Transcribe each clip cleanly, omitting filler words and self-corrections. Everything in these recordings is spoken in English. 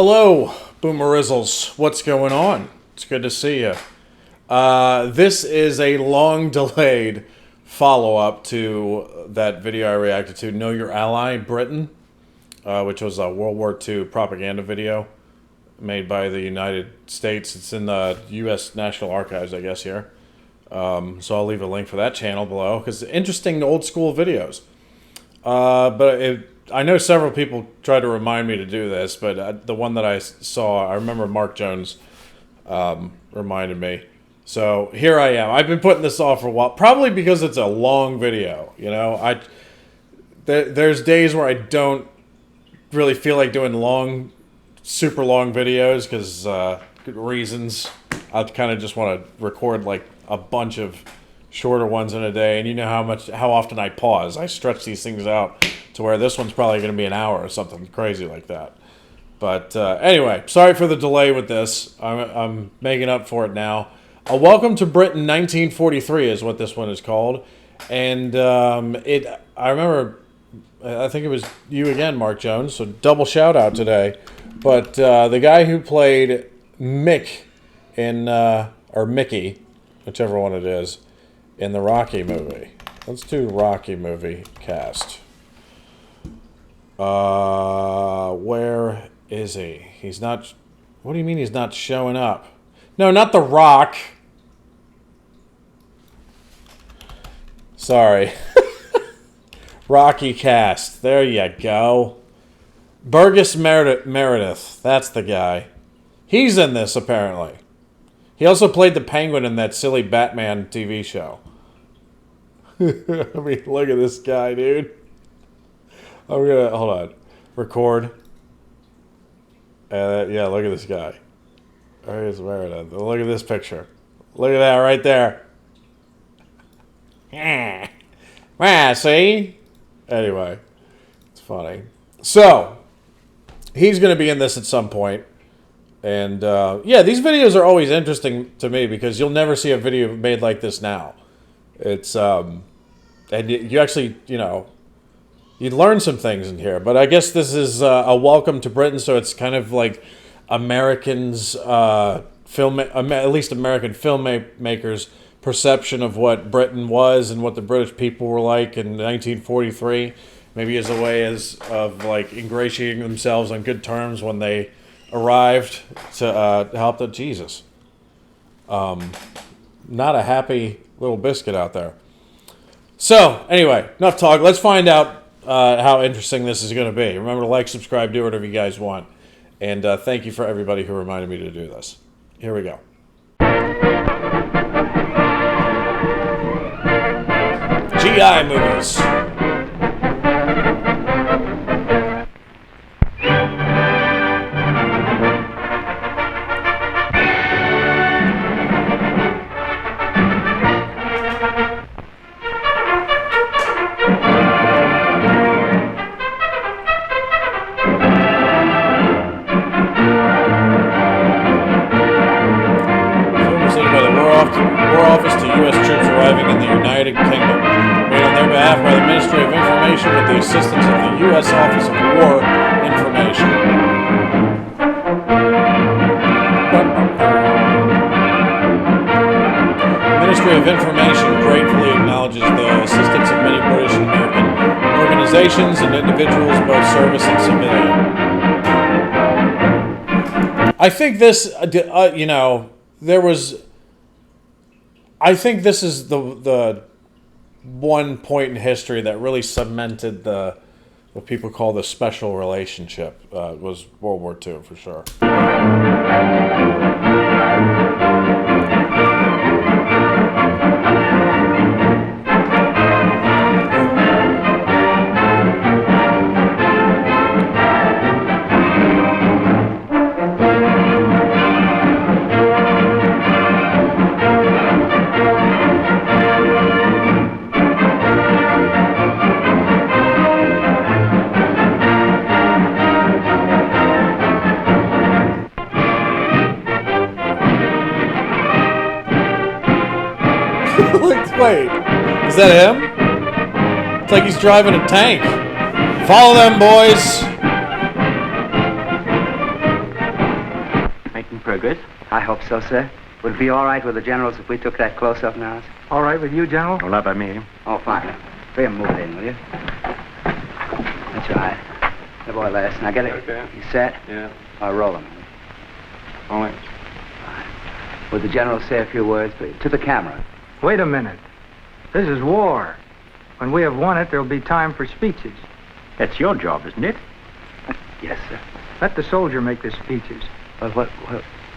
Hello, Boomerizzles. What's going on? It's good to see you. This is a long delayed follow-up to that video I reacted to, Know Your Ally, Britain, which was a World War II propaganda video made by the United States. It's in the U.S. National Archives, I guess, here. So I'll leave a link for that channel below, because interesting old-school videos. I know several people tried to remind me to do this, but the one that I saw, I remember Mark Jones reminded me. So here I am. I've been putting this off for a while, probably because it's a long video. You know, there's days where I don't really feel like doing super long videos because reasons. I kind of just want to record like a bunch of shorter ones in a day, and you know how often I pause. I stretch these things out to where this one's probably going to be an hour or something crazy like that. But anyway, sorry for the delay with this. I'm making up for it now. Welcome to Britain 1943 is what this one is called. And I remember, I think it was you again, Mark Jones, so double shout out today. But the guy who played Mick or Mickey, whichever one it is, in the Rocky movie. Let's do Rocky movie cast. Where is he? He's not... What do you mean he's not showing up? No, not The Rock. Sorry. Rocky cast. There you go. Burgess Meredith. That's the guy. He's in this, apparently. He also played the Penguin in that silly Batman TV show. I mean, look at this guy, dude. I'm gonna hold on, record. Yeah, look at this guy. There's Meredith. Look at this picture. Look at that right there. Yeah, see? Anyway, it's funny. So he's gonna be in this at some point. And yeah, these videos are always interesting to me because you'll never see a video made like this now. It's and you actually, you know, you'd learn some things in here. But I guess this is a welcome to Britain, so it's kind of like Americans, at least American filmmakers' perception of what Britain was and what the British people were like in 1943. Maybe as a way of like ingratiating themselves on good terms when they arrived to help the Jesus. Not a happy little biscuit out there. So anyway, enough talk. Let's find out how interesting this is going to be. Remember to like, subscribe, do whatever you guys want. And thank you for everybody who reminded me to do this. Here we go. GI movies. War Office to U.S. troops arriving in the United Kingdom, made on their behalf by the Ministry of Information with the assistance of the U.S. Office of War Information. The Ministry of Information gratefully acknowledges the assistance of many British and American organizations and individuals, both service and civilian. I think this, you know, there was... I think this is the one point in history that really cemented what people call the special relationship. Was World War II for sure. Wait, is that him? It's like he's driving a tank. Follow them, boys. Burgess. I hope so, sir. Would it be all right with the generals if we took that close-up now? All right with you, General? Well, not by me. Oh, fine. Free him, move it in, will you? That's right. The boy last. Now get it. Okay. You set? Yeah. I'll roll him. All right. Would the general say a few words, please? To the camera. Wait a minute. This is war. When we have won it, there'll be time for speeches. That's your job, isn't it? Yes, sir. Let the soldier make the speeches. But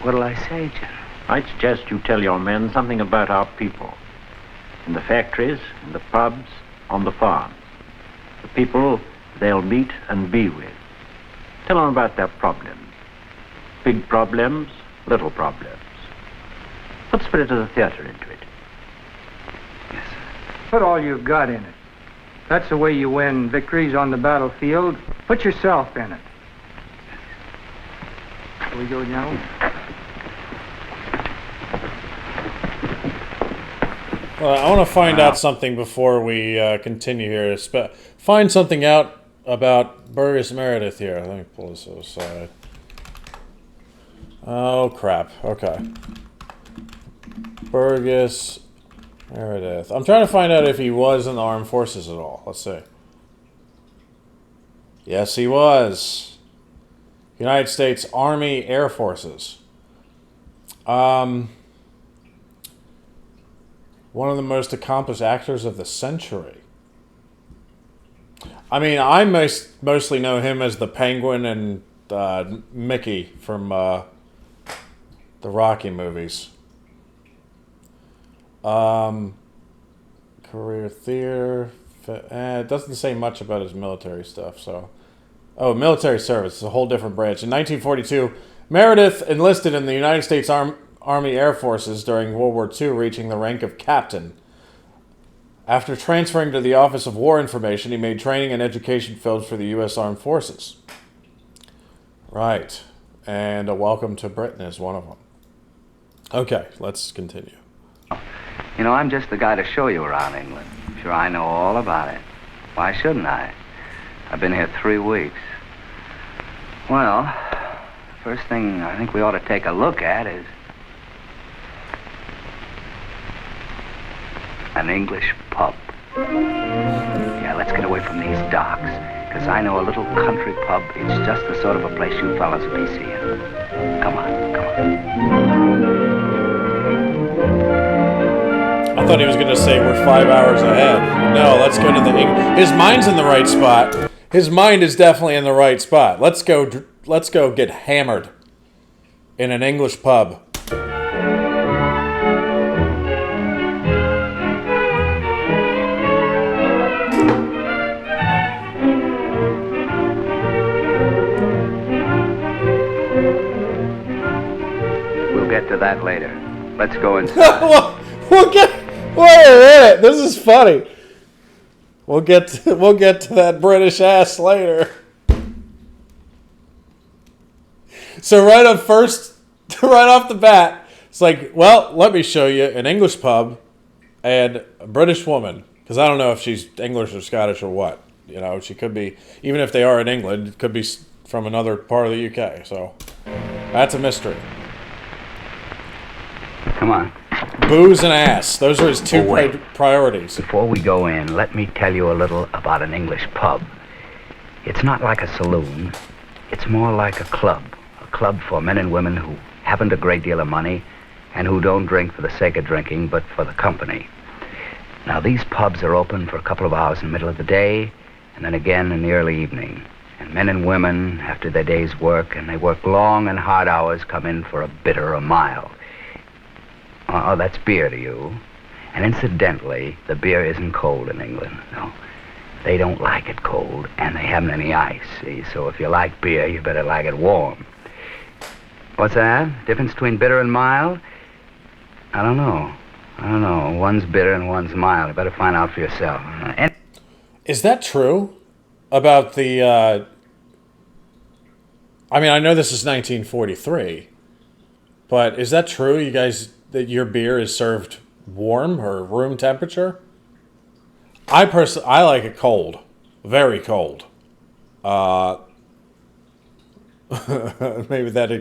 what'll I say, General? I'd suggest you tell your men something about our people. In the factories, in the pubs, on the farms. The people they'll meet and be with. Tell them about their problems. Big problems, little problems. Put Spirit of the Theater into it. Yes, sir. Put all you've got in it. That's the way you win victories on the battlefield. Put yourself in it. Here we go, General. Well, I want to find out something before we continue here. Find something out about Burgess Meredith here. Let me pull this aside. Oh, crap. Okay. Burgess Meredith. I'm trying to find out if he was in the armed forces at all. Let's see. Yes, he was. United States Army Air Forces. One of the most accomplished actors of the century. I mean, I mostly know him as the Penguin and Mickey from the Rocky movies. Career theater. It doesn't say much about his military stuff, so... Oh, military service. It's a whole different branch. In 1942, Meredith enlisted in the United States Army Air Forces during World War II, reaching the rank of captain. After transferring to the Office of War Information, he made training and education fields for the U.S. Armed Forces. Right. And a Welcome to Britain is one of them. Okay, let's continue. You know, I'm just the guy to show you around England. Sure, I know all about it. Why shouldn't I? I've been here 3 weeks. Well, first thing I think we ought to take a look at is an English pub. Yeah, let's get away from these docks, because I know a little country pub. It's just the sort of a place you fellas will be seeing. Come on, come on. I thought he was going to say we're 5 hours ahead. No, let's go to the... His mind's in the right spot. His mind is definitely in the right spot. Let's go get hammered in an English pub. We'll get to that later. Let's go inside. We'll get... Wait a minute. This is funny. We'll get to that British ass later. So right off the bat, it's like, well, let me show you an English pub and a British woman, because I don't know if she's English or Scottish or what. You know, she could be, even if they are in England, it could be from another part of the UK. So that's a mystery. Come on. Booze and ass. Those are his two priorities. Before we go in, let me tell you a little about an English pub. It's not like a saloon. It's more like a club. A club for men and women who haven't a great deal of money and who don't drink for the sake of drinking, but for the company. Now, these pubs are open for a couple of hours in the middle of the day and then again in the early evening. And men and women, after their day's work, and they work long and hard hours, come in for a bitter or mild. Oh, that's beer to you. And incidentally, the beer isn't cold in England. No, they don't like it cold, and they haven't any ice, see? So if you like beer, you better like it warm. What's that? Difference between bitter and mild? I don't know. One's bitter and one's mild. You better find out for yourself. Is that true about the... I mean, I know this is 1943, but is that true, you guys... that your beer is served warm or room temperature? I like it cold, very cold. Maybe that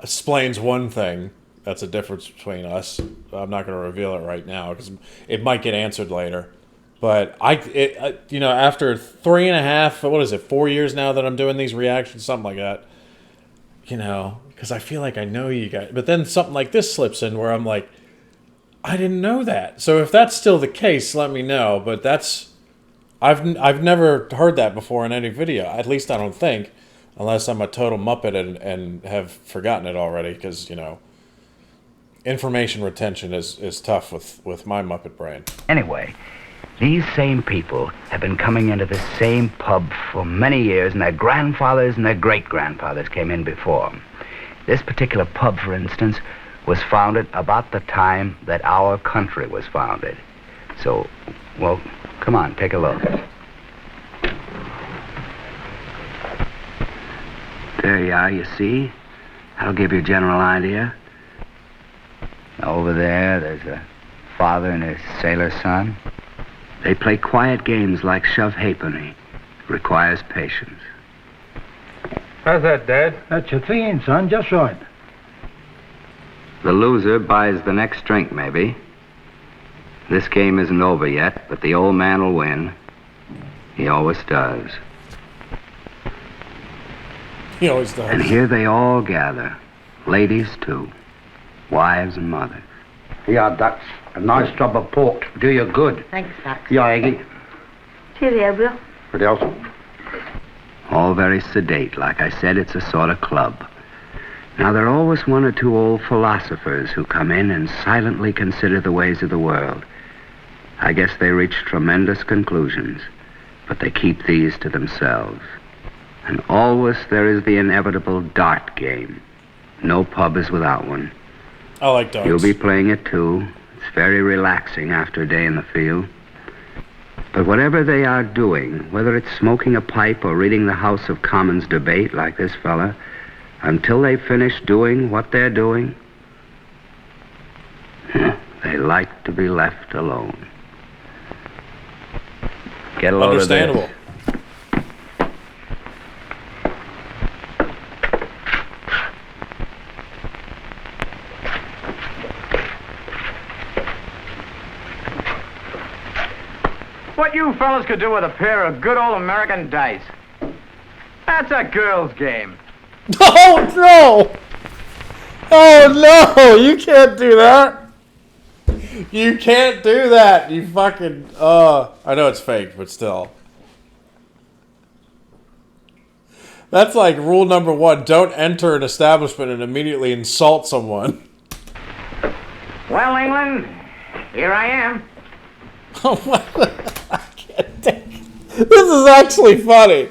explains one thing. That's a difference between us. I'm not going to reveal it right now because it might get answered later. But after 3.5, what is it, 4 years now that I'm doing these reactions, something like that. Because I feel like I know you guys. But then something like this slips in where I'm like, I didn't know that. So if that's still the case, let me know. But I've never heard that before in any video. At least I don't think, unless I'm a total muppet and have forgotten it already. Because information retention is tough with my muppet brain. Anyway, these same people have been coming into this same pub for many years, and their grandfathers and their great-grandfathers came in before them. This particular pub, for instance, was founded about the time that our country was founded. So, well, come on, take a look. There you are, you see? That'll give you a general idea. Over there's a father and his sailor son. They play quiet games like shove halfpenny. Requires patience. How's that, Dad? That's your thing, son, just right. The loser buys the next drink, maybe. This game isn't over yet, but the old man will win. He always does. He always does. And here they all gather. Ladies, too. Wives and mothers. Here, Dux. A nice job of pork. Do you good. Thanks, Dux. Yeah, Aggie. Cheerio, Bill. What else? All very sedate. Like I said, it's a sort of club. Now, there are always one or two old philosophers who come in and silently consider the ways of the world. I guess they reach tremendous conclusions, but they keep these to themselves. And always there is the inevitable dart game. No pub is without one. I like darts. You'll be playing it, too. It's very relaxing after a day in the field. But whatever they are doing, whether it's smoking a pipe or reading the House of Commons debate like this fella, until they finish doing what they're doing, they like to be left alone. Get a load of this. Understandable. What you fellas could do with a pair of good old American dice. That's a girl's game. Oh, no! Oh, no! You can't do that! You can't do that! You fucking... I know it's fake, but still. That's like rule number 1. Don't enter an establishment and immediately insult someone. Well, England, here I am. Oh, my... I can't take... This is actually funny.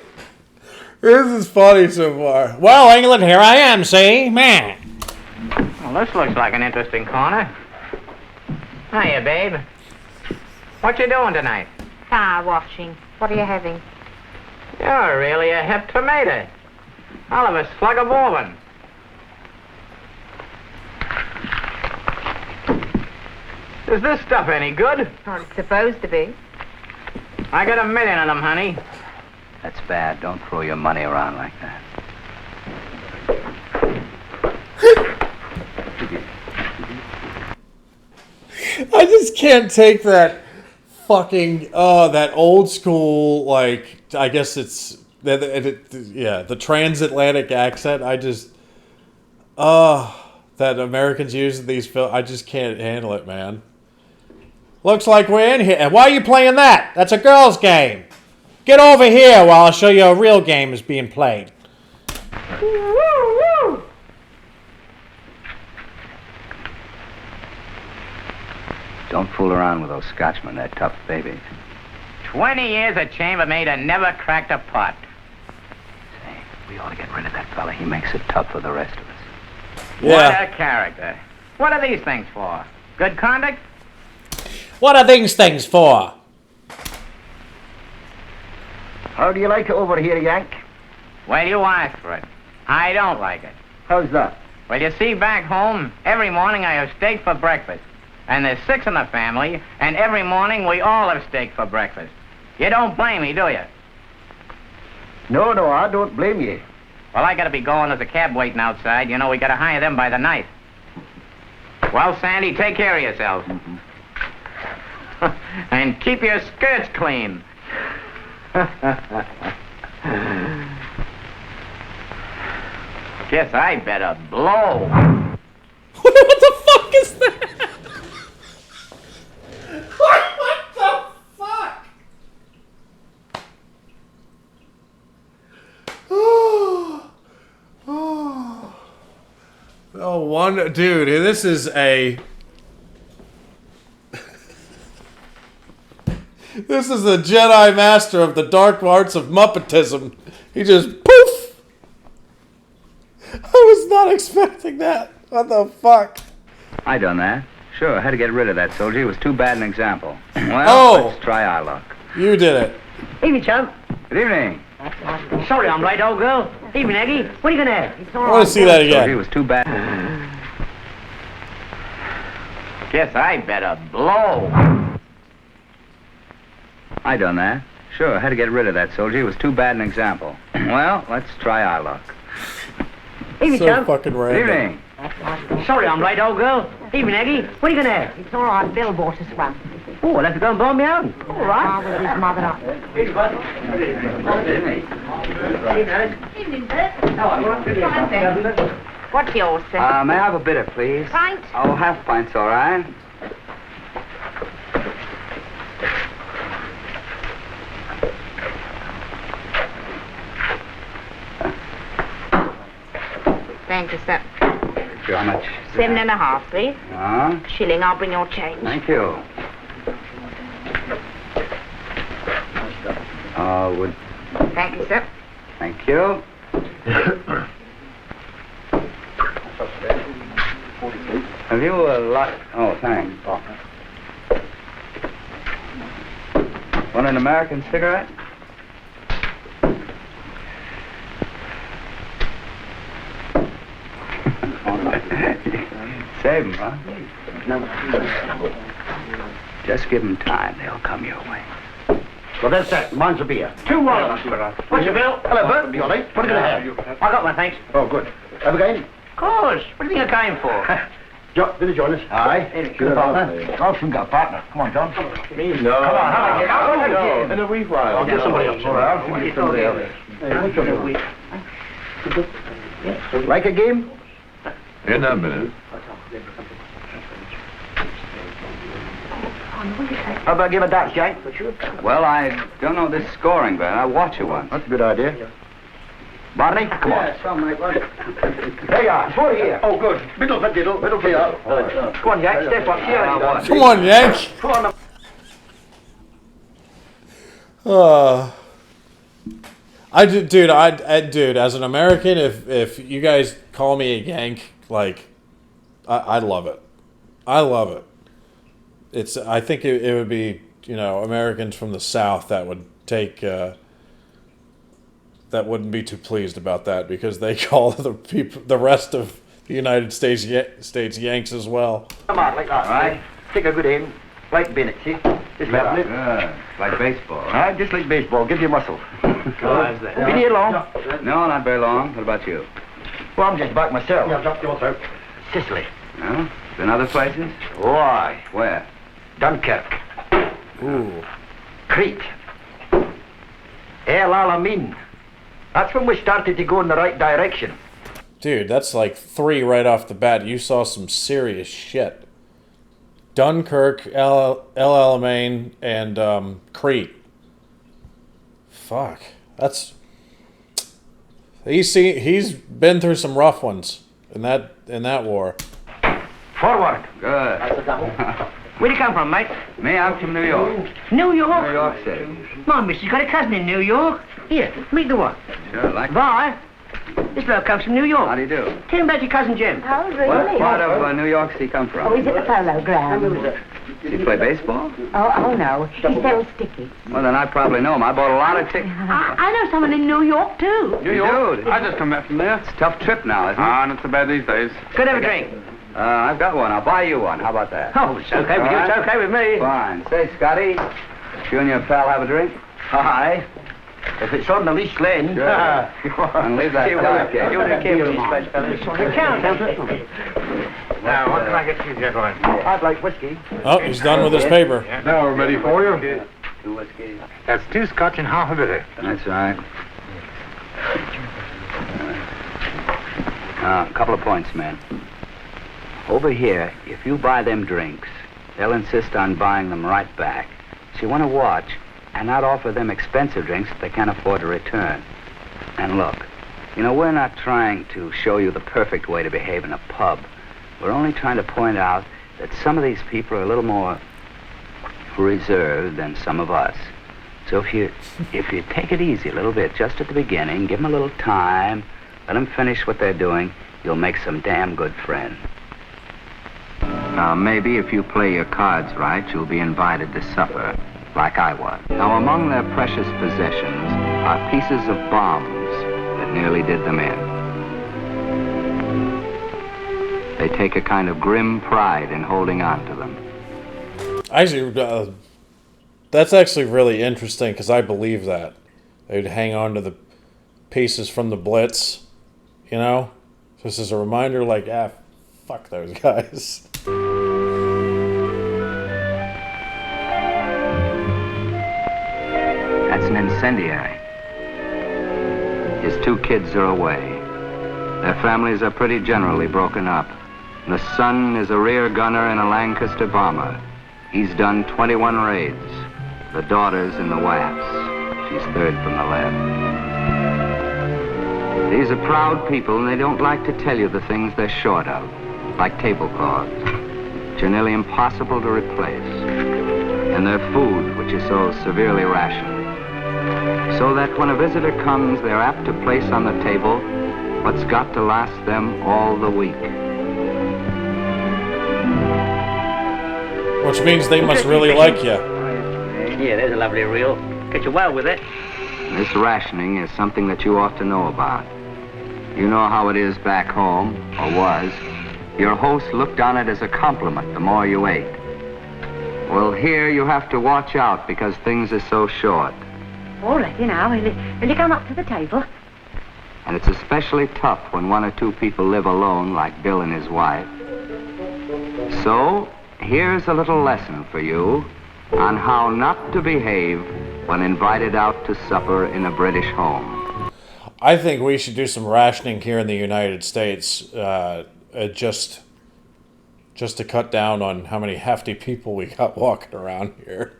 This is funny so far. Well, England, here I am, see? Man. Well, this looks like an interesting corner. Hiya, babe. What you doing tonight? Car washing. What are you having? You're really a hip tomato. I'll have a slug of bourbon. Is this stuff any good? Well, it's supposed to be. I got 1 million of them, honey. That's bad. Don't throw your money around like that. I just can't take that fucking, that old school, like, I guess it's, the transatlantic accent. I just, that Americans use in these films, I just can't handle it, man. Looks like we're in here. And why are you playing that? That's a girl's game. Get over here while I'll show you a real game is being played. Woo, woo. Don't fool around with those Scotchmen. They're tough babies. 20 years of chambermaid and never cracked a pot. Say, we ought to get rid of that fella. He makes it tough for the rest of us. Yeah. What a character. What are these things for? Good conduct? What are these things for? How do you like it over here, Yank? Well, you asked for it. I don't like it. How's that? Well, you see, back home, every morning I have steak for breakfast. And there's 6 in the family, and every morning we all have steak for breakfast. You don't blame me, do you? No, I don't blame you. Well, I gotta be going. There's a cab waiting outside. You know, we gotta hire them by the night. Well, Sandy, take care of yourself. And keep your skirts clean. Guess I better blow. What the fuck is that? What the fuck? Oh, one dude. This is a. This is the Jedi Master of the dark arts of Muppetism. He just poof. I was not expecting that. What the fuck? I done that. Sure, I had to get rid of that soldier. He was too bad an example. Well, let's try our luck. You did it. Evening, chum. Good evening. Sorry I'm late, old girl. Evening, Aggie. What are you gonna have? I want to see that Soldier, he again. was too bad. Guess I better blow. I done that. Sure, I had to get rid of that soldier. He was too bad an example. Well, let's try our luck. Evening, So chum. fucking Good random. evening. Sorry I'm late, old girl. Evening, Aggie. What are you gonna have? It's all right. Bill bought us one. Oh, I'll have to go and buy me own. All right. Ah, with his mother up. Good evening. What's yours, sir? May I have a bitter, please? Pint? Oh, half pint's all right. Thank you, sir. Thank you. How much? 7.5, please. Shilling, I'll bring your change. Thank you. Would. Thank you, sir. Thank you. Have you a lot? Oh, thanks. Want an American cigarette? Save 'em, huh? Just give 'em time. They'll come your way. Well, that's that. Mine's a beer. 2 wallets. What's your bill? Hello, Bert. You all right? What are you going to have? I got one, thanks. Oh, good. Have a game? Of course. What do you think I came for? Will you join us? Aye. Good partner. I've got a partner. Come on, John. Me? No. Come on, have a game. In a wee while. I'll get somebody else. All right, I'll get somebody else. Like a game? In a minute. How about give a dance, Jack? Well, I don't know this scoring, but I watch it once. That's a good idea. Barney, come on. There you are. 40 here. Oh, good. Middle for diddle. Middle for you. Come on, Jack. Step up. Here. Come on, Yank. Come on. Dude, as an American, if you guys call me a Yank, like, I love it. I love it. I think it would be, Americans from the South that would take, that wouldn't be too pleased about that because they call the rest of the United States Yanks as well. Come on, like that. All right. Take a good aim. Like Bennett, see? Just like it. Like baseball. All right, just like baseball. Give you muscle. Been here long? No, not very long. What about you? Well, I'm just back myself. Sicily. No? Been other places? Why? Where? Dunkirk. Ooh. Crete. El Alamein. That's when we started to go in the right direction. Dude, that's like 3 right off the bat. You saw some serious shit. Dunkirk, El Alamein, and Crete. Fuck. That's... He's been through some rough ones in that war. Forward. Good. Where'd you come from, mate? Me, I'm from New York. New York? New York City. My missus got a cousin in New York. Here, meet the one. Sure, like. Bye. This bloke comes from New York. How do you do? Tell him about your cousin Jim. Oh, really? What part of New York does he come from? Oh, he's at the polo ground. Does he play baseball? Oh, no. He sells sticky. Well, then I probably know him. I bought a lot of tickets. I know someone in New York, too. New York? Dude, I just come back from there. it's a tough trip now, isn't it? Not so bad these days. Could have a drink. I've got one. I'll buy you one. How about that? Oh, it's okay with you. It's okay with me. Fine. Say, Scotty, you and your pal have a drink? Aye. If it's on the leash lane. And leave that dark. You take care of these fellas. Now, what can I get you, gentlemen? I'd like whiskey. Oh, he's done with his paper. Now we're ready for you. 2 whiskey. That's 2 scotch and half a bitter. That's right. A couple of points, man. Over here, if you buy them drinks, they'll insist on buying them right back. So you want to watch and not offer them expensive drinks that they can't afford to return. And look, you know, we're not trying to show you the perfect way to behave in a pub. We're only trying to point out that some of these people are a little more reserved than some of us. So if you take it easy a little bit just at the beginning, give them a little time, let them finish what they're doing, you'll make some damn good friends. Now, maybe if you play your cards right, you'll be invited to supper, like I was. Now, among their precious possessions are pieces of bombs that nearly did them in. They take a kind of grim pride in holding on to them. Actually, that's actually really interesting because I believe that. They'd hang on to the pieces from the Blitz, you know? Just as a reminder, like, fuck those guys. That's an incendiary. His 2 kids are away. Their families are pretty generally broken up. The son is a rear gunner in a Lancaster bomber. He's done 21 raids. The daughter's in the WAFs. She's 3rd from the left. These are proud people, and they don't like to tell you the things they're short of, like tablecloths, which are nearly impossible to replace, and their food, which is so severely rationed, so that when a visitor comes, they're apt to place on the table what's got to last them all the week. Which means they must really like you. Yeah, there's a lovely reel. Get you well with it. This rationing is something that you ought to know about. You know how it is back home, or was. Your host looked on it as a compliment the more you ate. Well, here you have to watch out because things are so short. All right, now, will you come up to the table? And it's especially tough when 1 or 2 people live alone like Bill and his wife. So, here's a little lesson for you on how not to behave when invited out to supper in a British home. I think we should do some rationing here in the United States, just to cut down on how many hefty people we got walking around here.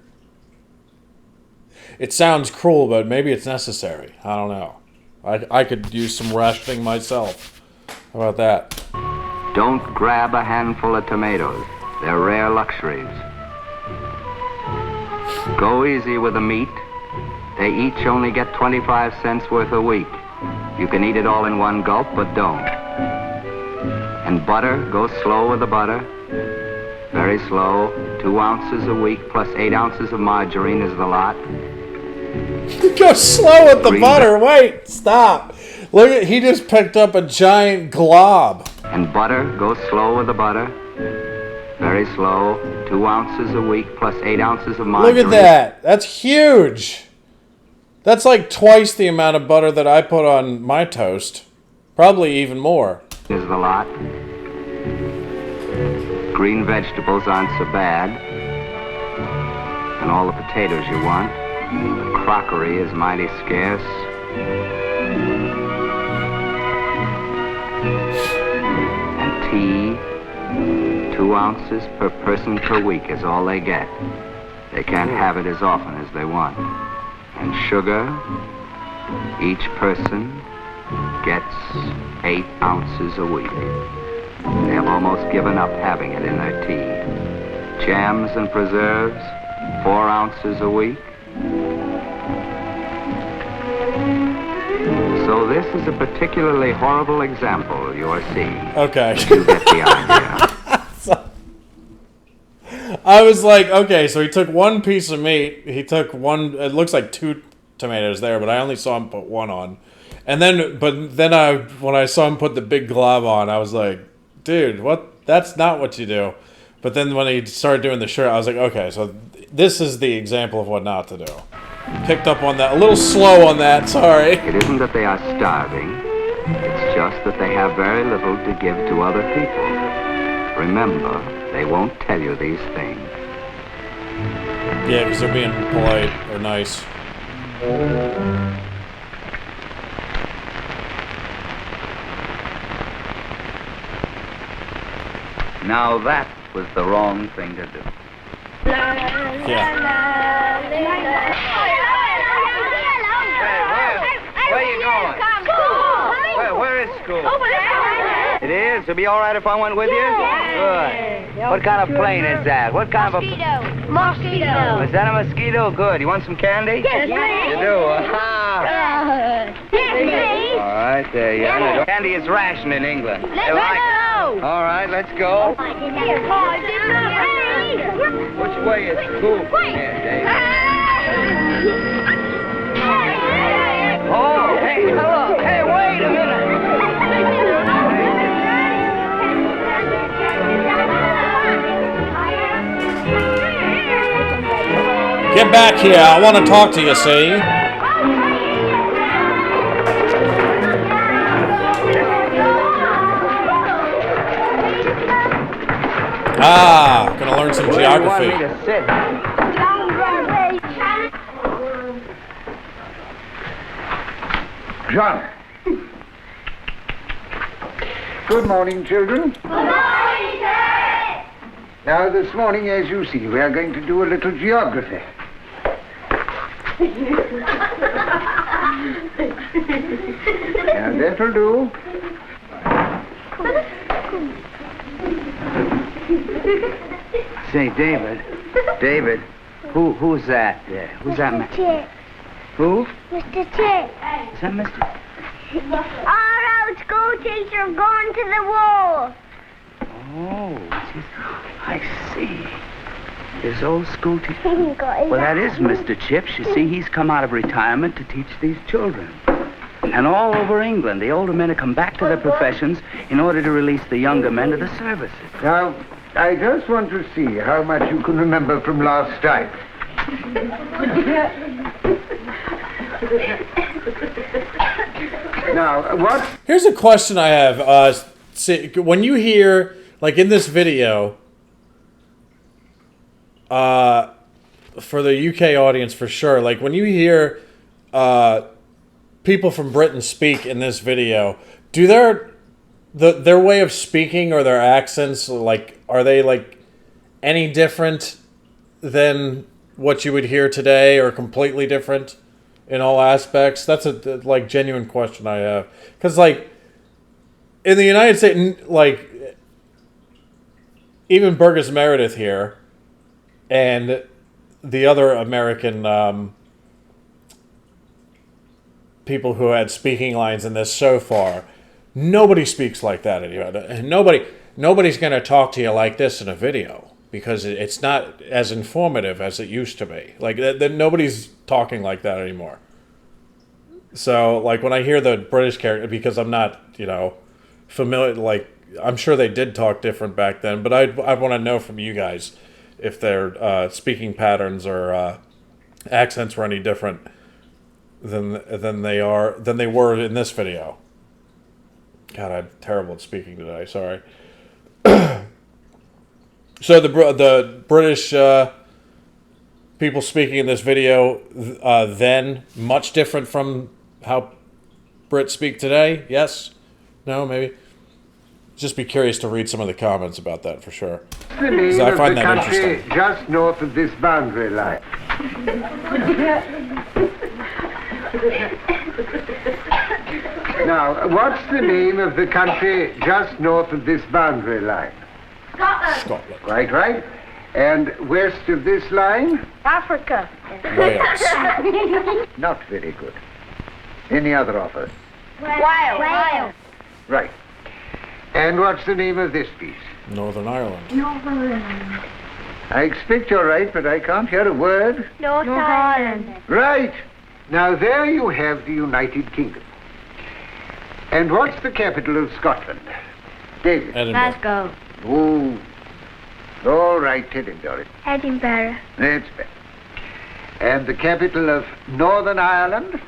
It sounds cruel, but maybe it's necessary. I don't know. I could use some rationing myself. How about that? Don't grab a handful of tomatoes. They're rare luxuries. Go easy with the meat. They each only get 25 cents worth a week. You can eat it all in one gulp, but don't. And butter, go slow with the butter. Very slow. 2 ounces a week plus 8 ounces of margarine is the lot. Go slow with the butter. Wait, stop. Look at, he just picked up a giant glob. And butter, go slow with the butter. Very slow. 2 ounces a week plus 8 ounces of margarine. Look at that. That's huge. That's like twice the amount of butter that I put on my toast. Probably even more. Is the lot. Green vegetables aren't so bad. And all the potatoes you want. The crockery is mighty scarce. And tea, 2 ounces per person per week is all they get. They can't have it as often as they want. And sugar, each person gets 8 ounces a week. They have almost given up having it in their tea. Jams and preserves, 4 ounces a week. So this is a particularly horrible example you're seeing. Okay. You get the idea. I was like, okay, so he took 1 piece of meat. He took 1, it looks like 2 tomatoes there, but I only saw him put 1 on. And then, when I saw him put the big glob on, I was like, dude, what? That's not what you do. But then when he started doing the shirt, I was like, okay, so this is the example of what not to do. Picked up on that. A little slow on that, sorry. It isn't that they are starving. It's just that they have very little to give to other people. Remember, they won't tell you these things. Yeah, because they're being polite or nice. Now that was the wrong thing to do. Yeah. Where are you going? Where is school? Over there. It is? It'll be all right if I went with you? Good. What kind of plane is that? What kind of a... Mosquito. Is that a mosquito? Good. You want some candy? Yes, please. You do? Yes, please. All right, there you are. Candy is ration in England. Let's go. All right, let's go. Which way is school from here, Dave? Oh, hey, hello. Hey, wait a minute. Get back here. I want to talk to you, see? Ah, gonna learn some geography. Where do you want me to sit? John. Good morning, children. Good morning, sir. Now, this morning, as you see, we are going to do a little geography. Now, that'll do. Say, David, who's that there? Who's that man? Chick. Who? Mr. Chick. Is that Mr.? Our old school teacher going to the war. Oh, I see. His old school teacher. Well, that is Mr. Chips. You see, he's come out of retirement to teach these children. And all over England, the older men have come back to their professions in order to release the younger men to the services. Now, I just want to see how much you can remember from last time. Now, what? Here's a question I have. See, when you hear, like in this video, for the UK audience for sure, like when you hear people from Britain speak in this video, do their way of speaking or their accents, like, are they like any different than what you would hear today, or completely different in all aspects? That's a like genuine question I have, because like in the United States, like even Burgess Meredith here and the other American people who had speaking lines in this so far, nobody speaks like that anymore. Nobody's going to talk to you like this in a video, because it's not as informative as it used to be. Like, nobody's talking like that anymore. So, like, when I hear the British character, because I'm not, familiar, like, I'm sure they did talk different back then, but I want to know from you guys if their speaking patterns or accents were any different than they were in this video. God, I'm terrible at speaking today. Sorry. So the British people speaking in this video then much different from how Brits speak today? Yes? No? Maybe? Just be curious to read some of the comments about that for sure. The name I of find the that country interesting. just north of this boundary line. Now, what's the name of the country just north of this boundary line? Scotland. Right. And west of this line? Africa. Wales. Not very good. Any other offers? Wales. Right. And what's the name of this piece? Northern Ireland. I expect you're right, but I can't hear a word. North Ireland. Right. Now, there you have the United Kingdom. And what's the capital of Scotland? David. Edinburgh. Glasgow. Oh. All right, tell him, Doris. Edinburgh. That's better. And the capital of Northern Ireland?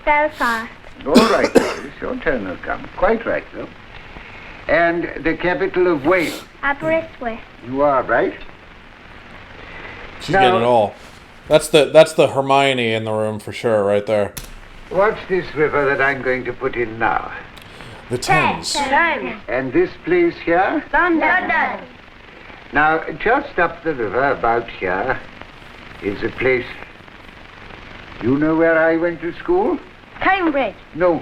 Belfast. All right, Doris, your turn will come. Quite right, though. And the capital of Wales? Aberystwyth. You are right. She's getting it all. That's the Hermione in the room for sure, right there. What's this river that I'm going to put in now? The Thames. And this place here? London. Now, just up the river, about here, is a place... You know where I went to school? Cambridge. No.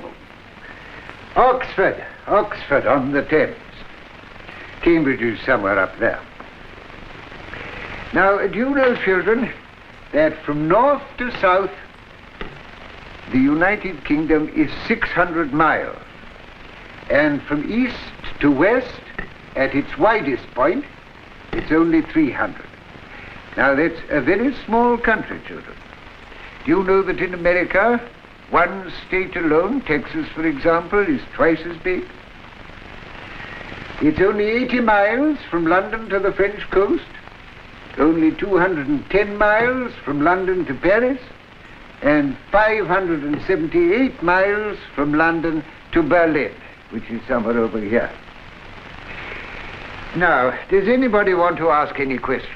Oxford on the Thames. Cambridge is somewhere up there. Now, do you know, children, that from north to south, the United Kingdom is 600 miles, and from east to west, at its widest point, it's only 300. Now, that's a very small country, children. Do you know that in America, one state alone, Texas, for example, is twice as big? It's only 80 miles from London to the French coast, only 210 miles from London to Paris, and 578 miles from London to Berlin, which is somewhere over here. Now, does anybody want to ask any questions?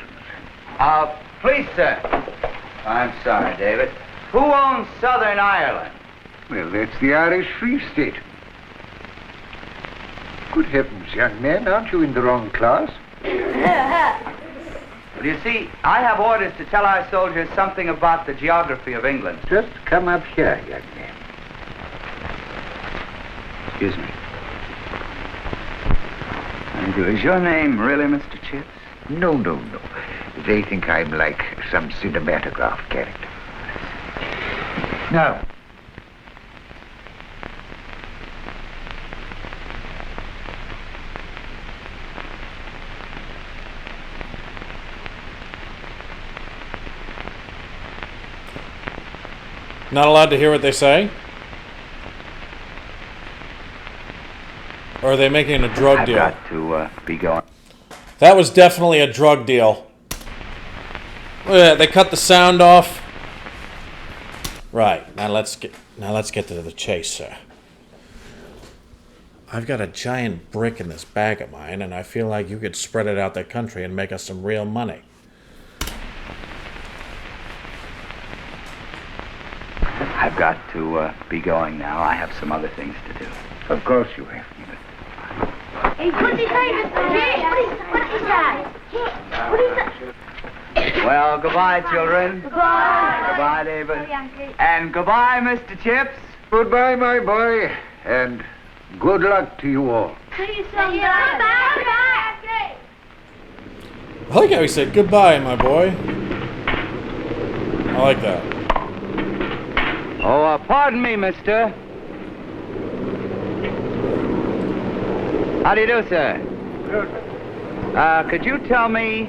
Please, sir. I'm sorry, David. Who owns Southern Ireland? Well, that's the Irish Free State. Good heavens, young man, aren't you in the wrong class? Well, you see, I have orders to tell our soldiers something about the geography of England. Just come up here, young man. Excuse me. And is your name really Mr. Chips? No. They think I'm like some cinematograph character. Now, Not allowed to hear what they say? Or are they making a drug deal? I've got to be going. That was definitely a drug deal. Look at that, they cut the sound off. Right, now let's get to the chase, sir. I've got a giant brick in this bag of mine, and I feel like you could spread it out the country and make us some real money. I've got to be going now. I have some other things to do. Of course you have. Hey, what's he saying, Mr. What's he saying? What is that? Well, goodbye, children. Goodbye. Goodbye, David. And goodbye, Mr. Chips. Goodbye, my boy, and good luck to you all. See you someday. Bye. I like how he said goodbye, my boy. I like that. Oh, pardon me, mister. How do you do, sir? Good. Could you tell me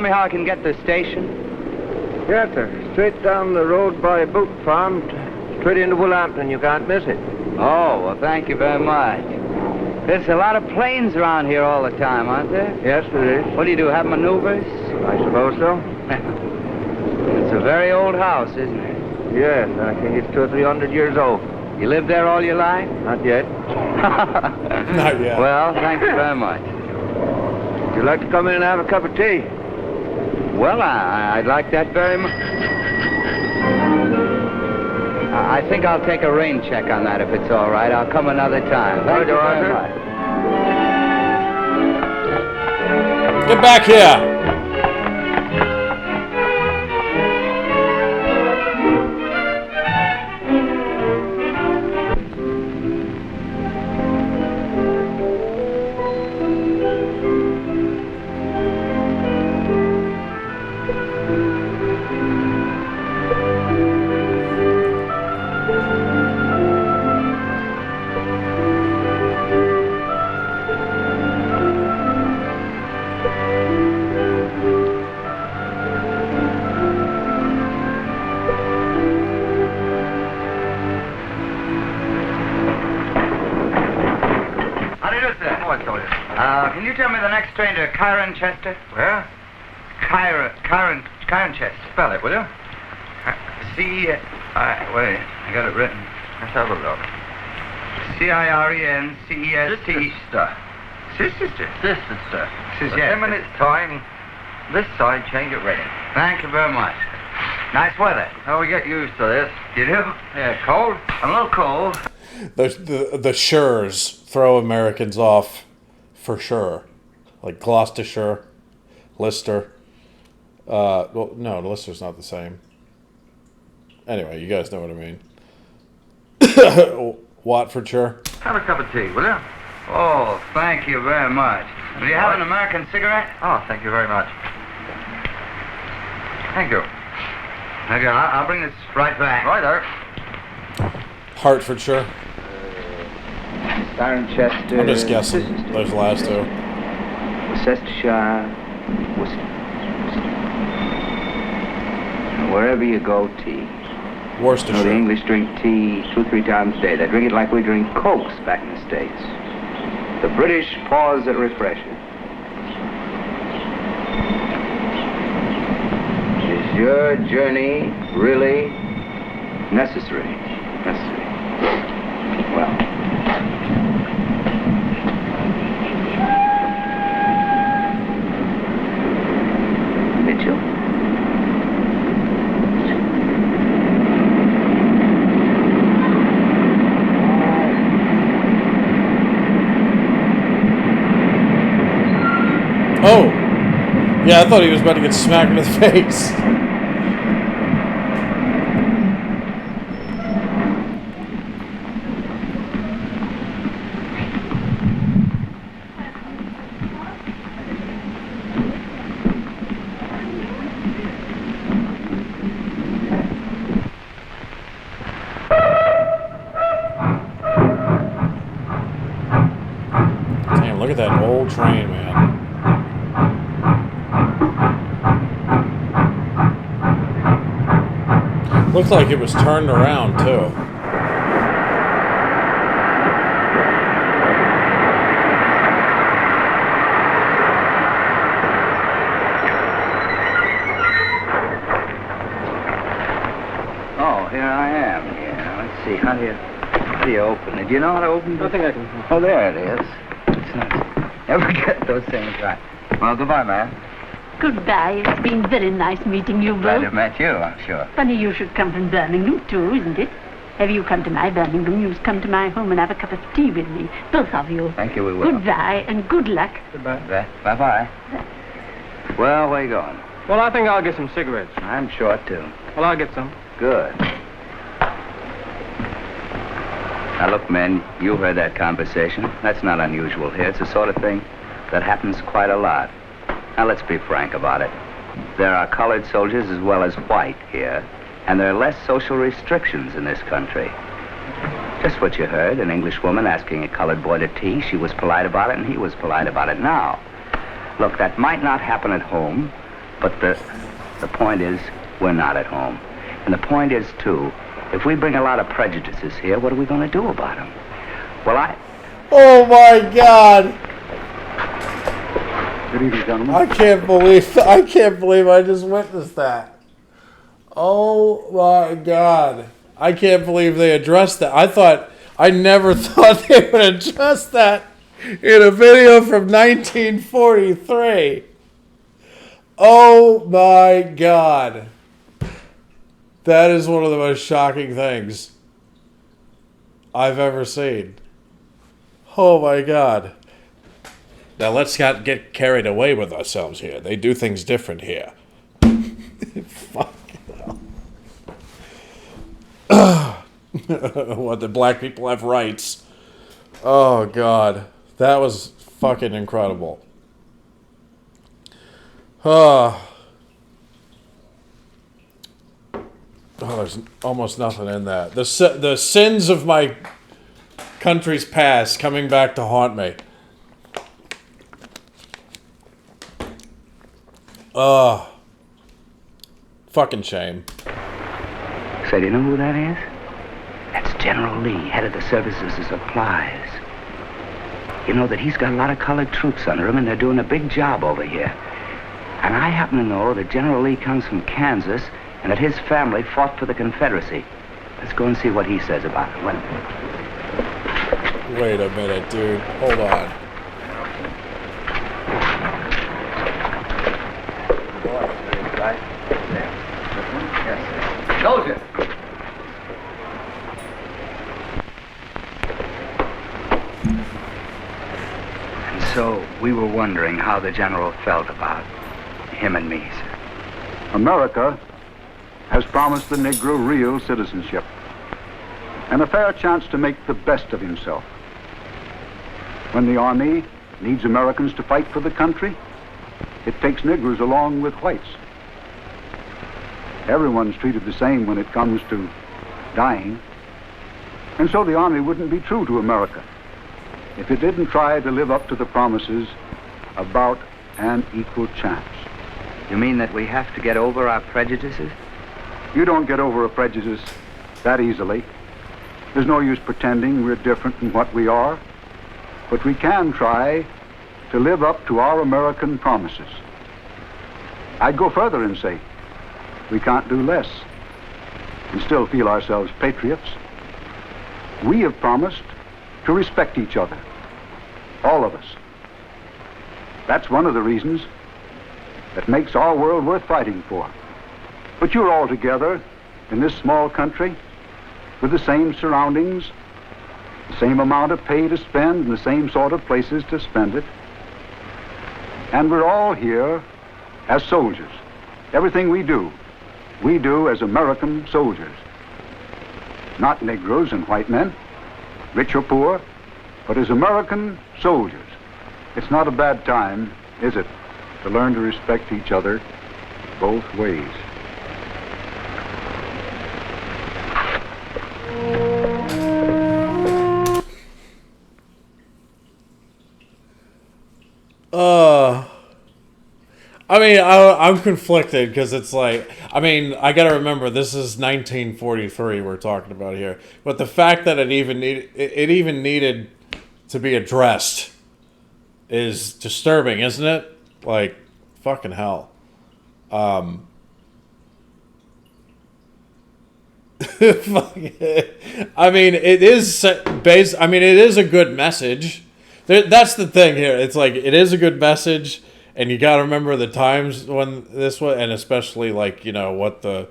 how I can get to the station? Yes, sir. Straight down the road by Boot Farm, straight into Woolhampton. You can't miss it. Oh, well, thank you very much. There's a lot of planes around here all the time, aren't there? Yes, there is. What do you do, have maneuvers? I suppose so. It's a very old house, isn't it? Yes, I think it's 200 or 300 years old. You lived there all your life? Not yet. Not yet. Well, thank you very much. Would you like to come in and have a cup of tea? Well, I'd like that very much. I think I'll take a rain check on that if it's all right. I'll come another time. Thank you very much. Get back here! Can you tell me the next train to Cirencester? Where? Cirencester. Spell it, will you? wait, I got it written. Let's have a look. C-I-R-E-N-C-E-S-T. Sister. Sister. Says For yes. 10 minutes time, this side, change it ready. Thank you very much. Nice weather. Now we get used to this. You do? Yeah, cold? A little cold. The Shures throw Americans off for sure. Like Gloucestershire, Lister. Well, no, Lister's not the same. Anyway, you guys know what I mean. Watfordshire. Have a cup of tea, will you? Oh, thank you very much. Do you have an American cigarette? Oh, thank you very much. Thank you. Okay, I'll bring this right back. Right there. Hertfordshire. Cirencester. I'm just guessing those last two. Worcestershire. Wherever you go, tea. You know, the Worcestershire. English drink tea 2-3 times a day. They drink it like we drink Cokes back in the States. The British pause at refreshing. Is your journey really necessary? Well. Mitchell? Oh! Yeah, I thought he was about to get smacked in the face. Damn, look at that old train, man. Looked like it was turned around, too. Oh, here I am. Yeah, let's see. How do you open it? Do you know how to open it? I think I can. Oh, there it is. It's nice. Never get those things right. Well, goodbye, man. Goodbye. It's been very nice meeting you Glad to both. have met you, I'm sure. Funny you should come from Birmingham, too, isn't it? Have you come to my Birmingham, you come to my home and have a cup of tea with me. Both of you. Thank you, we will. Goodbye and good luck. Goodbye. Bye-bye. Well, where you going? Well, I think I'll get some cigarettes. I'm short, too. Well, I'll get some. Good. Now, look, men, you heard that conversation. That's not unusual here. It's the sort of thing that happens quite a lot. Now, let's be frank about it. There are colored soldiers as well as white here, and there are less social restrictions in this country. Just what you heard, an English woman asking a colored boy to tea. She was polite about it, and he was polite about it. Now, look, that might not happen at home, but the point is, we're not at home. And the point is, too, if we bring a lot of prejudices here, what are we going to do about them? Well, Oh my God! Good evening, gentlemen. I can't believe I just witnessed that. Oh my God. I can't believe they addressed that. I never thought they would address that in a video from 1943. Oh my God. That is one of the most shocking things I've ever seen. Oh my God. Now let's not get carried away with ourselves here. They do things different here. Fuck. What, the black people have rights. Oh God. That was fucking incredible. Oh, there's almost nothing in that. The sins of my country's past coming back to haunt me. Fucking shame. Say, do you know who that is? That's General Lee, head of the services of supplies. You know that he's got a lot of colored troops under him, and they're doing a big job over here. And I happen to know that General Lee comes from Kansas, and that his family fought for the Confederacy. Let's go and see what he says about it. Wait a minute, dude. Hold on. Soldier. And so we were wondering how the general felt about him and me, sir. America has promised the Negro real citizenship and a fair chance to make the best of himself. When the Army needs Americans to fight for the country, it takes Negroes along with whites. Everyone's treated the same when it comes to dying, and so the Army wouldn't be true to America if it didn't try to live up to the promises about an equal chance. You mean that we have to get over our prejudices? You don't get over a prejudice that easily. There's no use pretending we're different from what we are, but we can try to live up to our American promises. I'd go further and say we can't do less and still feel ourselves patriots. We have promised to respect each other, all of us. That's one of the reasons that makes our world worth fighting for. But you're all together in this small country with the same surroundings, the same amount of pay to spend, and the same sort of places to spend it. And we're all here as soldiers. Everything we do as American soldiers. Not Negroes and white men, rich or poor, but as American soldiers. It's not a bad time, is it, to learn to respect each other both ways. I mean, I'm conflicted because it's like, I mean, I gotta remember this is 1943 we're talking about here, but the fact that it even needed to be addressed is disturbing, isn't it? Like, fucking hell. I mean, it is based. I mean, it is a good message. That's the thing here. It's like it is a good message. And you got to remember the times when this was, and especially like, you know, what the,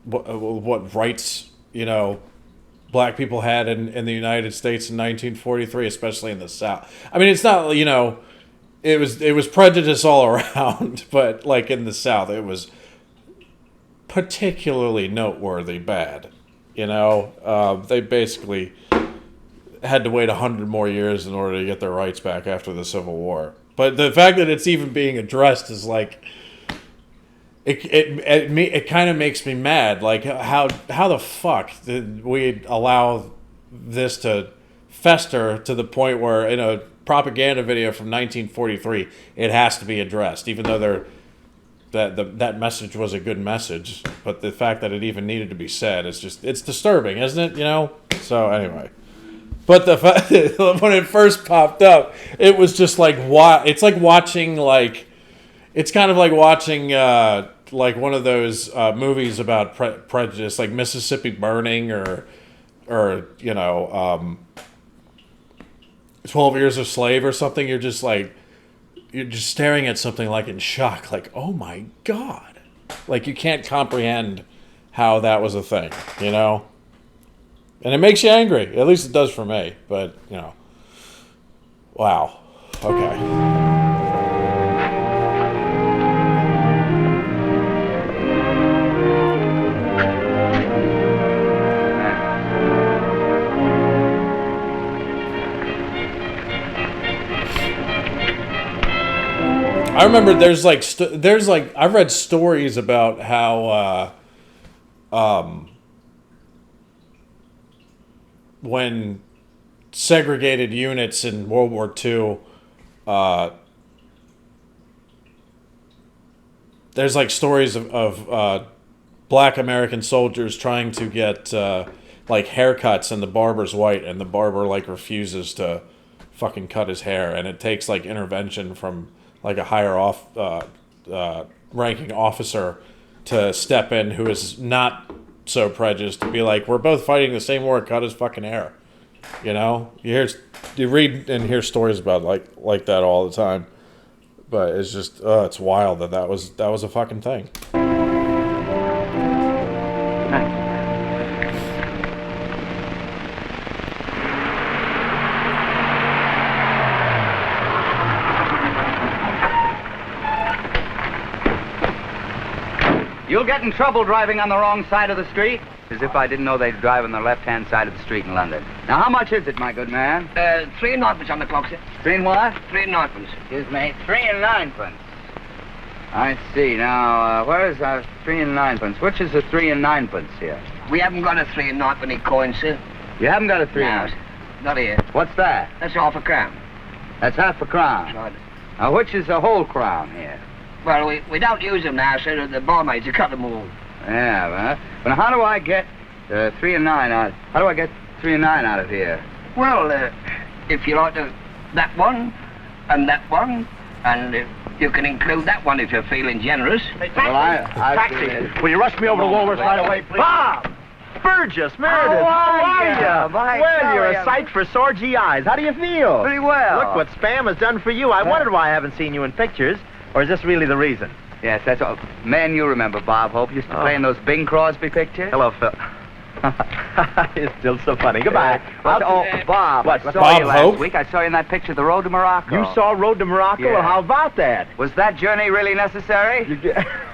what rights, you know, black people had in the United States in 1943, especially in the South. I mean, it's not, you know, it was prejudice all around, but like in the South, it was particularly noteworthy bad. You know, they basically had to wait 100 more years in order to get their rights back after the Civil War. But the fact that it's even being addressed is like, it kind of makes me mad. Like, how the fuck did we allow this to fester to the point where in a propaganda video from 1943 it has to be addressed, even though that message was a good message. But the fact that it even needed to be said is just, it's disturbing, isn't it? You know. So anyway. But the fact that when it first popped up, it was just like, it's like watching, like, it's kind of like watching like one of those movies about prejudice, like Mississippi Burning or you know, 12 Years a Slave or something. You're just staring at something like in shock, like, oh my God, like you can't comprehend how that was a thing, you know. And it makes you angry. At least it does for me. But, you know. Wow. Okay. I remember there's like I've read stories about how when segregated units in World War II, there's like stories of black American soldiers trying to get like haircuts, and the barber's white, and the barber like refuses to fucking cut his hair, and it takes like intervention from like a higher ranking officer to step in who is not so prejudiced to be like, we're both fighting the same war, cut his fucking hair. You know, you read and hear stories about like that all the time, but it's just it's wild that was a fucking thing. You'll get in trouble driving on the wrong side of the street. As if I didn't know they'd drive on the left-hand side of the street in London. Now, how much is it, my good man? 3 and 9pence on the clock, sir. 3 and what? 3 and 9pence. Excuse me, 3 and 9pence. I see. Now, where is our 3 and 9pence? Which is the 3 and 9pence here? We haven't got a 3 and 9penny coin, sir. You haven't got a 3 No, and sir. Not here. What's that? That's half a crown. That's half a crown. Right. Now, which is a whole crown here? Well, we don't use them now, sir. The barmaids have cut them all. Yeah, but how do I get 3 and 9 out? How do I get 3 and 9 out of here? Well, if you like that one, and you can include that one if you're feeling generous. Hey, taxi! Will you rush me over to Walrus right away, please? Bob! Burgess Meredith! How are ya? Well, you're a sight for sore GIs. How do you feel? Pretty well. Look what spam has done for you. I wondered why I haven't seen you in pictures. Or is this really the reason? Yes, that's all. Man, you remember Bob Hope used to play in those Bing Crosby pictures? Hello, Phil. You're still so funny. Goodbye. Bob, What? I saw Bob you Hope? last week. I saw you in that picture, The Road to Morocco. You saw Road to Morocco? Yeah. Well, how about that? Was that journey really necessary?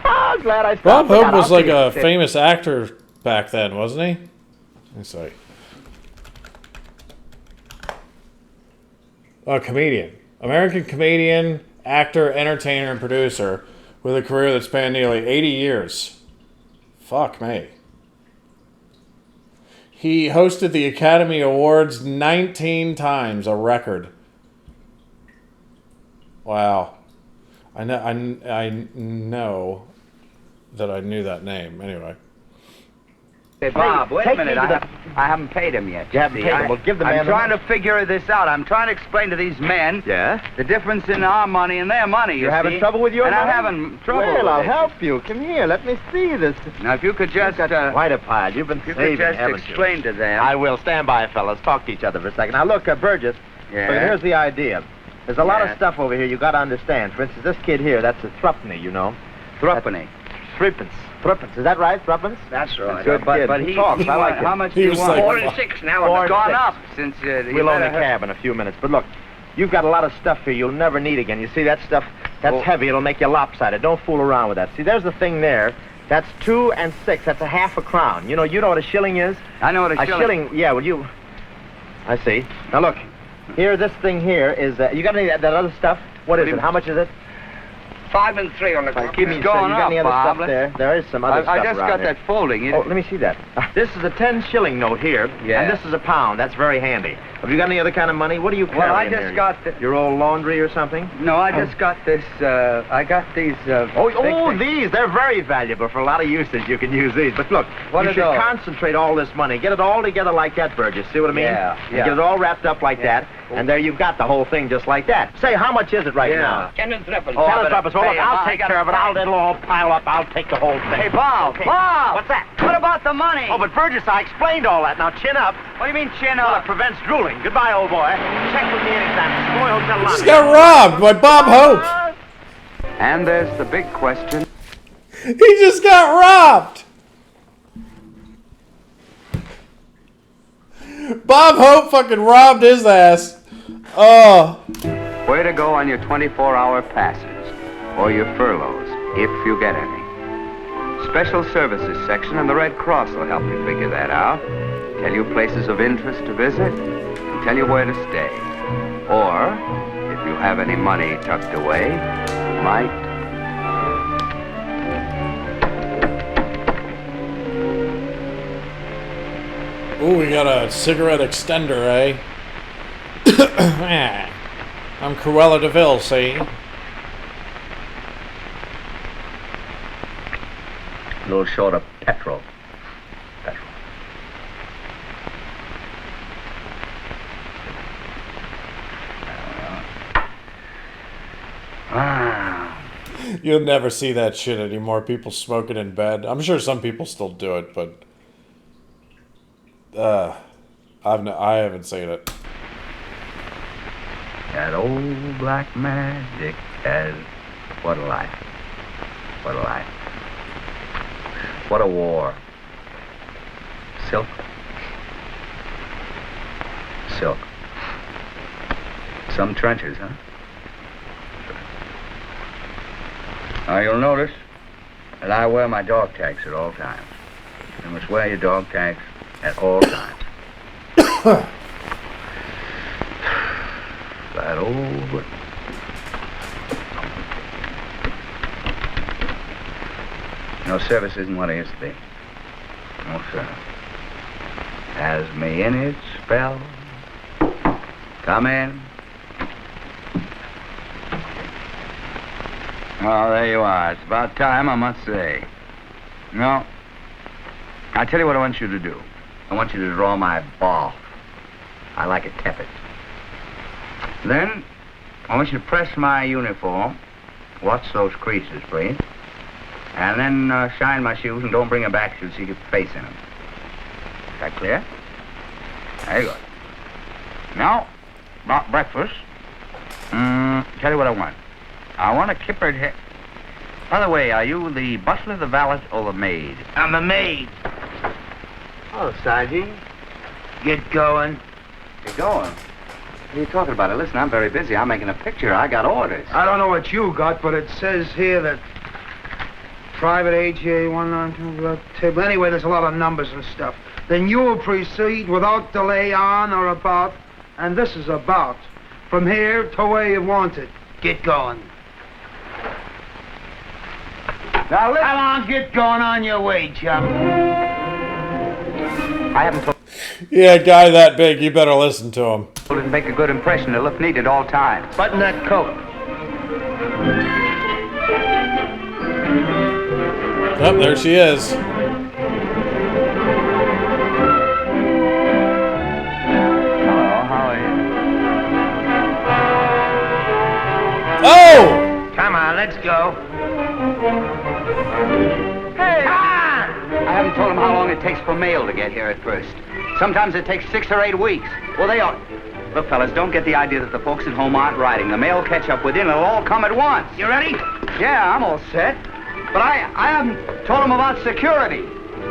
I'm glad I Bob stopped. Hope was like a famous actor back then, wasn't he? Let me see. A comedian. American comedian, actor, entertainer, and producer with a career that spanned nearly 80 years. Fuck me. He hosted the Academy Awards 19 times, a record. Wow. I know that I knew that name. Anyway. Hey, Bob, wait a take minute. me to I haven't paid him yet. You haven't paid him. Well, give the man I'm the trying money. to figure this out. I'm trying to explain to these men Yeah? the difference in our money and their money, you You're having see. trouble with your and money? I'm having trouble Well, with I'll it. help you. Come here. Let me see this. Now, if you could just, Quite a pile. You've been if you saving, could just haven't explain to them. I will. Stand by, fellas. Talk to each other for a second. Now, look, Burgess. Yeah. Look, here's the idea. There's a lot Yeah. of stuff over here you got to understand. For instance, this kid here, that's a threepenny, you know. Threepenny. Threepence. Threepence. Is that right? Threepence? That's right. Good But, kid. but He talks. I like how him. much He do you was want? like- 4 and 6 now. Four on and the Gone six. up since We'll own a cab in a few minutes. But look, you've got a lot of stuff here you'll never need again. You see that stuff? That's Oh. heavy. It'll make you lopsided. Don't fool around with that. See, there's the thing there. That's 2 and 6. That's a half a crown. You know what a shilling is? I know what a shilling. Yeah, well, you... I see. Now, look. Here, this thing here is... you got any of that other stuff? What is it? How much is it? 5 and 3 on the clock. Give me It's some. going You got any up, other Bob. stuff there? There is some other stuff I just around got here. that folding. Oh, let me see that. This is a 10-shilling note here, Yeah. and this is a pound. That's very handy. Have you got any other kind of money? What do you carry Well, I in just there? got the... Your old laundry or something? No, I just got this, I got these, These, they're very valuable for a lot of usage. You can use these. But look, What you are should those? concentrate all this money. Get it all together like that, Burgess. See what I mean? Yeah, And yeah. get it all wrapped up like that, and there you've got the whole thing just like that. Say, how much is it right now? 10 and 3. Oh, Tell us, but- Well, look, hey, I'll I take gotta care of it. It'll all pile up. I'll take the whole thing. Hey, Bob! Okay. Bob! What's that? What about the money? Oh, but Burgess, I explained all that. Now, chin up. What do you mean chin Well, up? it prevents drooling. Goodbye, old boy. Check with me anytime. Savoy Hotel He just lobby. got robbed by Bob Hope. And there's the big question. He just got robbed. Bob Hope fucking robbed his ass. Oh. Where to go on your 24-hour passes or your furloughs, if you get any. Special Services section and the Red Cross will help you figure that out. Tell you places of interest to visit and tell you where to stay. Or, if you have any money tucked away, might. Ooh, we got a cigarette extender, eh? I'm Cruella de Vil, see? A little short of petrol. Ah. You'll never see that shit anymore. People smoking in bed. I'm sure some people still do it, but I haven't seen it. That old black magic has... What a life. What a life. What a war. Silk. Silk. Some trenches, huh? Now, you'll notice that I wear my dog tags at all times. You must wear your dog tags at all times. That old... No, service isn't what it used to be. No, sir. Has me in its spell. Come in. Oh, there you are. It's about time, I must say. No. I'll tell you what I want you to do. I want you to draw my ball. I like it tepid. Then, I want you to press my uniform. Watch those creases, please. And then shine my shoes and don't bring them back so you get your face in them. Is that clear? Very good. Now, about breakfast. Tell you what I want. I want a kippered head. By the way, are you the butler, the valet, or the maid? I'm the maid. Oh, Sergeant. Get going. You're going? What are you talking about? Listen, I'm very busy. I'm making a picture. I got orders. I don't know what you got, but it says here that private AGA 192 table. Anyway, there's a lot of numbers and stuff. Then you will proceed without delay on or about, and this is about, from here to where you want it. Get going. Now, listen. Come on, get going on your way, chum. I haven't told Yeah, a guy that big, you better listen to him. you to make a good impression. To look neat at all times. Button that coat. Yep, there she is. Oh! Come on, let's go. Hey! Come on! I haven't told them how long it takes for mail to get here at first. Sometimes it takes 6 or 8 weeks. Well, they ought... Look, fellas, don't get the idea that the folks at home aren't writing. The mail catch up within. It'll all come at once. You ready? Yeah, I'm all set. But I haven't told them about security.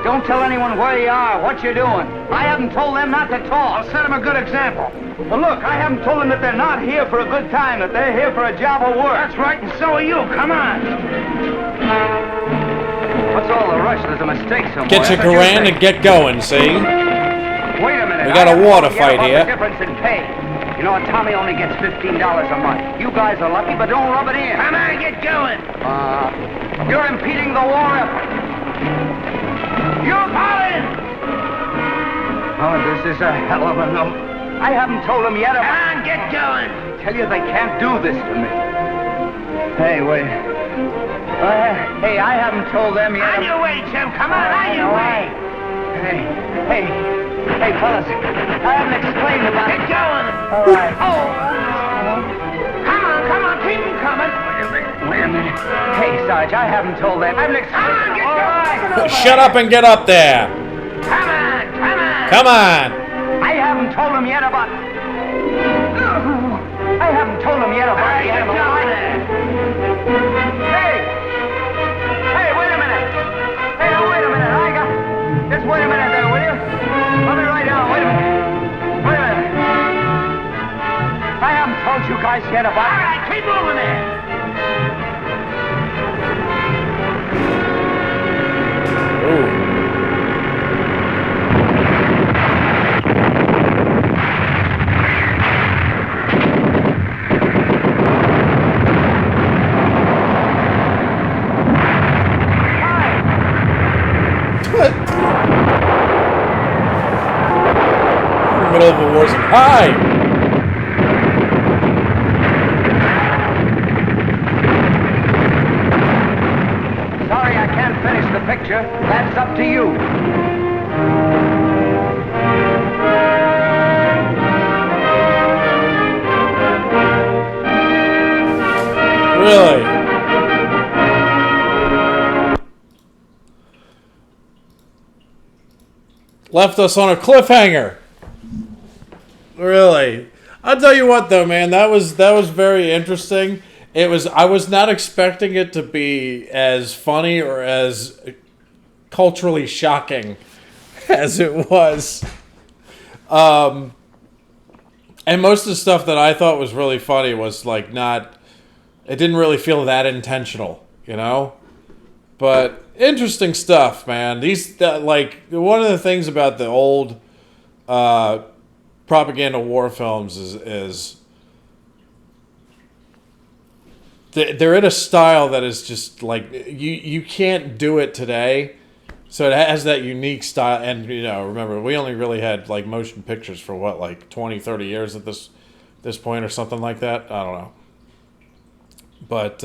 Don't tell anyone where you are, what you're doing. I haven't told them not to talk. I'll set them a good example. Well, look, I haven't told them that they're not here for a good time, that they're here for a job of work. That's right, and so are you. Come on. What's all the rush? There's a mistake somewhere. Get your Koran and get going, see? Wait a minute. We got a water fight here. The difference in pay. You know, Tommy only gets $15 a month. You guys are lucky, but don't rub it in. Come on, get going. You're impeding the war effort. You're calling. Oh, this is a hell of a note. I haven't told them yet. Come on, get going. I tell you, they can't do this to me. Hey, wait. Hey, I haven't told them yet. On your way, Jim. Come on, on your way. Hey, fellas. I haven't explained about it. Get going. All right. Oh. Come on, keep them coming. Wait a minute. Hey, Sarge, I haven't told them. I haven't explained. Come on, get going. Shut up and get up there. Come on. Come on. I haven't told them yet about... I haven't told them yet about the animal. Hey, wait a minute. Hey, now, wait a minute. Just wait a minute there, will you? Let me write down. Wait a minute. I haven't told you guys yet about... All right, keep moving there. Ooh. In the middle of a war zone. Hi! Sorry, I can't finish the picture. That's up to you. Really? left us on a cliffhanger. Really. I'll tell you what, though, man, that was very interesting. I was not expecting it to be as funny or as culturally shocking as it was. And most of the stuff that I thought was really funny was like it didn't really feel that intentional, you know? But interesting stuff, man. One of the things about the old propaganda war films is they're in a style that is just like you can't do it today. So it has that unique style, and remember, we only really had like motion pictures for what, like 20, 30 years at this point or something like that. I don't know. But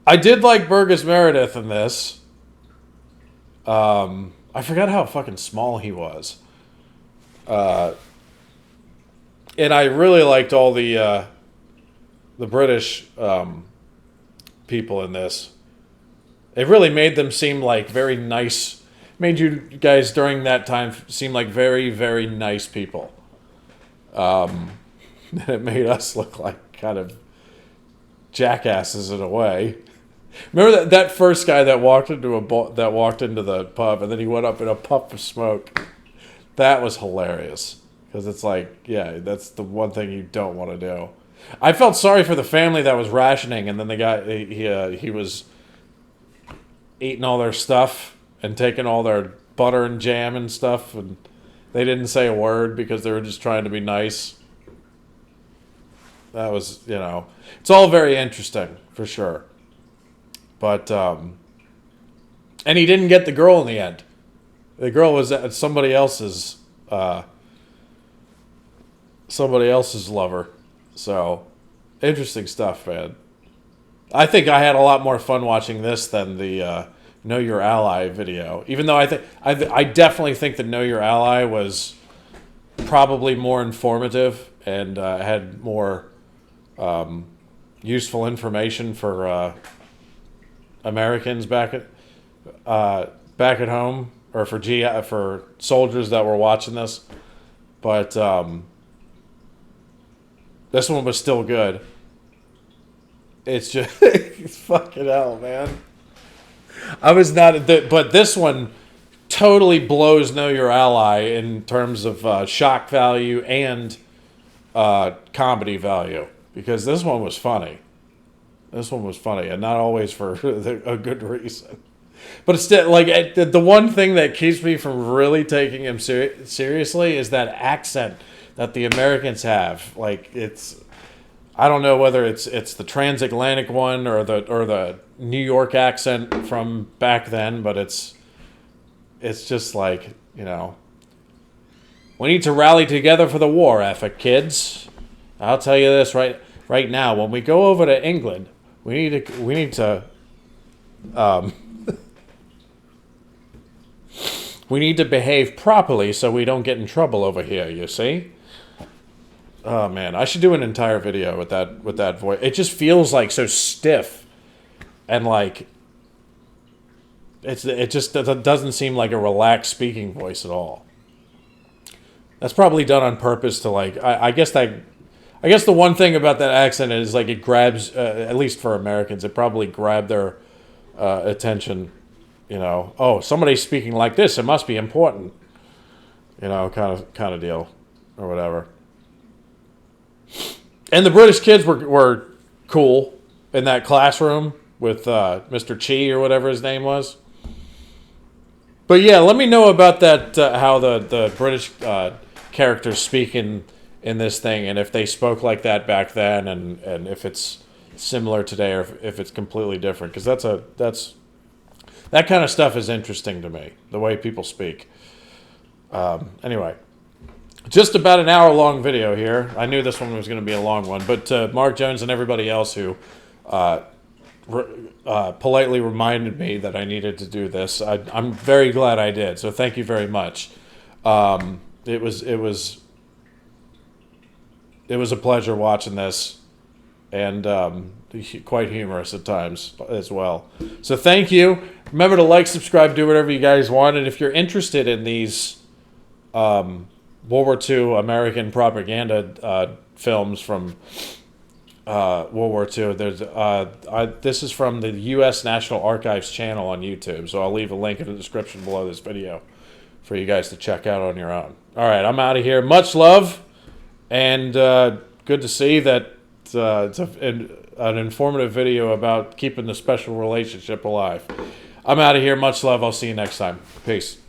I did like Burgess Meredith in this. I forgot how fucking small he was. And I really liked all the British people in this. It really made them seem like very nice. Made you guys during that time seem like very, very nice people. It made us look like kind of jackasses in a way. Remember that first guy that walked into the pub and then he went up in a puff of smoke. That was hilarious because it's like, yeah, that's the one thing you don't want to do. I felt sorry for the family that was rationing, and then the guy he was eating all their stuff and taking all their butter and jam and stuff, and they didn't say a word because they were just trying to be nice. That was, it's all very interesting for sure. But and he didn't get the girl in the end. The girl was somebody else's lover. So interesting stuff, man. I think I had a lot more fun watching this than the Know Your Ally video. Even though I definitely think the Know Your Ally was probably more informative and had more useful information for Americans back at home, or for soldiers that were watching this. But this one was still good. It's just fucking hell, man. I was not, but this one totally blows Know Your Ally in terms of shock value and comedy value, because this one was funny. This one was funny, and not always for a good reason. But it's still, like, the one thing that keeps me from really taking him seriously is that accent that the Americans have. Like, I don't know whether it's the transatlantic one or the New York accent from back then, but it's just like, we need to rally together for the war effort, kids. I'll tell you this right now. When we go over to England, we need to we need to behave properly so we don't get in trouble over here, you see? Oh man, I should do an entire video with that voice. It just feels like so stiff, and like it just doesn't seem like a relaxed speaking voice at all. That's probably done on purpose to like. I guess the one thing about that accent is like it grabs, at least for Americans, it probably grabbed their attention. Oh, somebody's speaking like this, it must be important. Kind of deal, or whatever. And the British kids were cool in that classroom with Mr. Chi or whatever his name was. But yeah, let me know about that, how the British characters speak in this thing, and if they spoke like that back then, and if it's similar today, or if it's completely different. Because that kind of stuff is interesting to me, the way people speak. Anyway. Just about an hour-long video here. I knew this one was going to be a long one, but Mark Jones and everybody else who politely reminded me that I needed to do this, I'm very glad I did. So thank you very much. It was a pleasure watching this, and quite humorous at times as well. So thank you. Remember to like, subscribe, do whatever you guys want. And if you're interested in these World War II American propaganda films from World War II, this is from the U.S. National Archives channel on YouTube. So I'll leave a link in the description below this video for you guys to check out on your own. All right, I'm out of here. Much love, and good to see that it's an informative video about keeping the special relationship alive. I'm out of here. Much love. I'll see you next time. Peace.